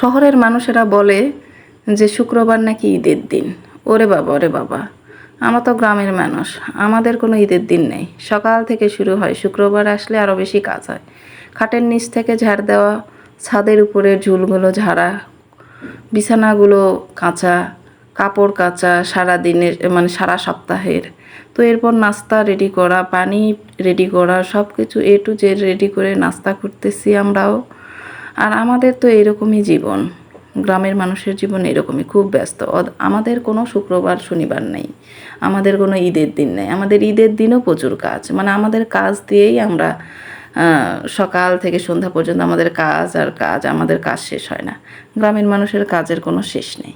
শহরের মানুষেরা বলে যে শুক্রবার নাকি ঈদের দিন। ওরে বাবা, ওরে বাবা, আমরা তো গ্রামের মানুষ, আমাদের কোনো ঈদের দিন নেই। সকাল থেকে শুরু হয়, শুক্রবার আসলে আরও বেশি কাজ হয়। খাটের নিচ থেকে ঝাড় দেওয়া, ছাদের উপরের ঝুলগুলো ঝাড়া, বিছানাগুলো কাচা, কাপড় কাচা, সারা দিনের মানে সারা সপ্তাহের। তো এরপর নাস্তা রেডি করা, পানি রেডি করা, সব কিছু এ টু জেড রেডি করে নাস্তা করতেছি আমরাও। আর আমাদের তো এরকমই জীবন, গ্রামের মানুষের জীবন এরকমই, খুব ব্যস্ত। আমাদের কোনো শুক্রবার শনিবার নেই, আমাদের কোনো ঈদের দিন নেই। আমাদের ঈদের দিনও প্রচুর কাজ, মানে আমাদের কাজ দিয়েই আমরা সকাল থেকে সন্ধ্যা পর্যন্ত আমাদের কাজ আর কাজ, আমাদের কাজ শেষ হয় না। গ্রামের মানুষের কাজের কোনো শেষ নেই।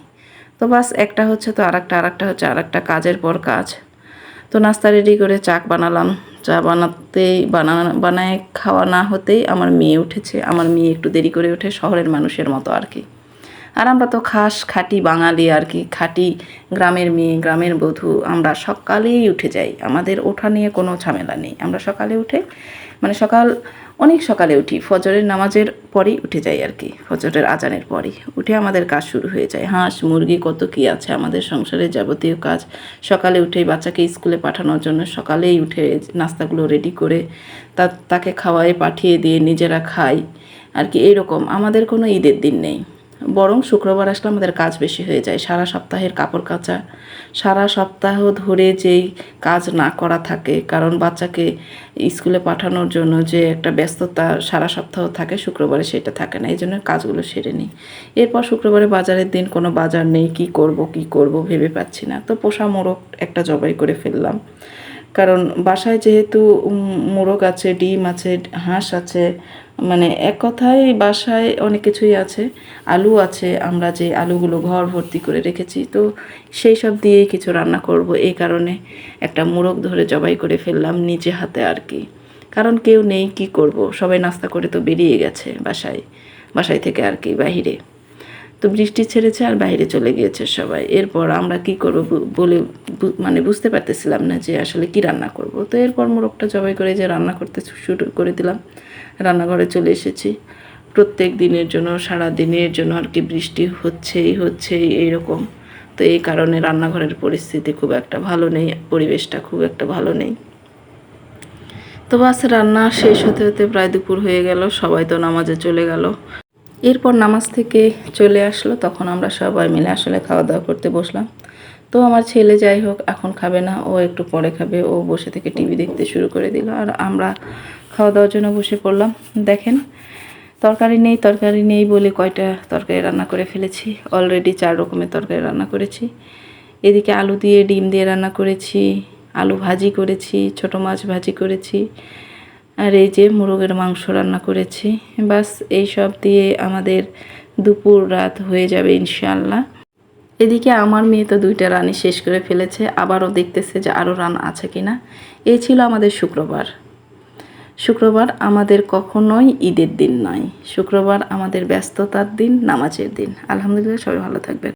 তো বাস একটা হচ্ছে তো আরেকটা হচ্ছে আরেকটা, কাজের পর কাজ। তো নাস্তা রেডি করে চা বানালাম। চা বানায় খাওয়া না হতেই আমার মেয়ে উঠেছে। আমার মেয়ে একটু দেরি করে ওঠে, শহরের মানুষের মতো আর কি। আর আমরা তো খাঁটি বাঙালি আর কি, খাঁটি গ্রামের মেয়ে, গ্রামের বধূ। আমরা সকালেই উঠে যাই, আমাদের ওঠা নিয়ে কোনো ঝামেলা নেই। আমরা সকালে উঠে মানে অনেক সকালে উঠি, ফজরের নামাজের পরেই উঠে যাই আর কি, ফজরের আজানের পরেই উঠে আমাদের কাজ শুরু হয়ে যায়। হাঁস মুরগি কত কী আছে আমাদের সংসারের যাবতীয় কাজ। সকালে উঠেই বাচ্চাকে স্কুলে পাঠানোর জন্য সকালেই উঠে নাস্তাগুলো রেডি করে তাকে খাওয়াই পাঠিয়ে দিয়ে নিজেরা খাই আর কি। এইরকম আমাদের কোনো ঈদের দিন নেই, বরং শুক্রবার আসলে আমাদের কাজ বেশি হয়ে যায়। সারা সপ্তাহের কাপড় কাচা, সারা সপ্তাহ ধরে যেই কাজ না করা থাকে, কারণ বাচ্চাকে স্কুলে পাঠানোর জন্য যে একটা ব্যস্ততা সারা সপ্তাহ থাকে, শুক্রবারে সেটা থাকে না। এই জন্য কাজগুলো সেরে নিই। এরপর শুক্রবারে বাজারের দিন, কোনো বাজার নেই, কি করব ভেবে পাচ্ছি না। তো পোষা মোরগ একটা জবাই করে ফেললাম, কারণ বাসায় যেহেতু মোরগ আছে, ডিম আছে, হাঁস আছে, মানে এক কথায় বাসায় অনেক কিছুই আছে। আলু আছে, আমরা যে আলুগুলো ঘর ভর্তি করে রেখেছি, তো সেই সব দিয়েই কিছু রান্না করব। এই কারণে একটা মোরগ ধরে জবাই করে ফেললাম নিজে হাতে আর কি। কারণ কেউ নেই, কি করব, সবাই নাস্তা করে তো বেরিয়ে গেছে বাসায় থেকে আর কি বাহিরে। তো বৃষ্টি ছেড়েছে আর বাইরে চলে গিয়েছে সবাই। এরপর আমরা কি করব বলে মানে বুঝতে পারতেছিলাম না যে আসলে কি রান্না করব। তো এরপর মোরগটা জবাই করে যে রান্না করতে শুরু করে দিলাম। রান্নাঘরে চলে এসেছি। প্রত্যেক দিনের জন্য, সারা দিনের জন্য আর কি বৃষ্টি হচ্ছেই এইরকম। তো এই কারণে রান্নাঘরের পরিস্থিতি খুব একটা ভালো নেই, পরিবেশটা খুব একটা ভালো নেই। তো বাস রান্না শেষ হতে হতে প্রায় দুপুর হয়ে গেল, সবাই তো নামাজে চলে গেল। এরপর নামাজ থেকে চলে আসলো, তখন আমরা সবাই মিলে আসলে খাওয়া দাওয়া করতে বসলাম। তো আমার ছেলে যাই হোক এখন খাবে না, ও একটু পরে খাবে। ও বসে থেকে টিভি দেখতে শুরু করে দিল, আর আমরা খাওয়া দাওয়ার জন্য বসে পড়লাম। দেখেন, তরকারি নেই বলে কয়টা তরকারি রান্না করে ফেলেছি। অলরেডি 4 রকমের তরকারি রান্না করেছি। এদিকে আলু দিয়ে ডিম দিয়ে রান্না করেছি, আলু ভাজি করেছি, ছোট মাছ ভাজি করেছি, আর এই যে মোরগের মাংস রান্না করেছি। বাস এই সব দিয়ে আমাদের দুপুর রাত হয়ে যাবে ইনশাআল্লাহ। এদিকে আমার মেয়ে তো 2টা রান্না শেষ করে ফেলেছে, আবারও দেখতেছে যে আরও রান্না আছে কিনা। এই ছিল আমাদের শুক্রবার আমাদের কখনোই ঈদের দিন নয়। শুক্রবার আমাদের ব্যস্ততার দিন, নামাজের দিন। আলহামদুলিল্লাহ, সবাই ভালো থাকবেন।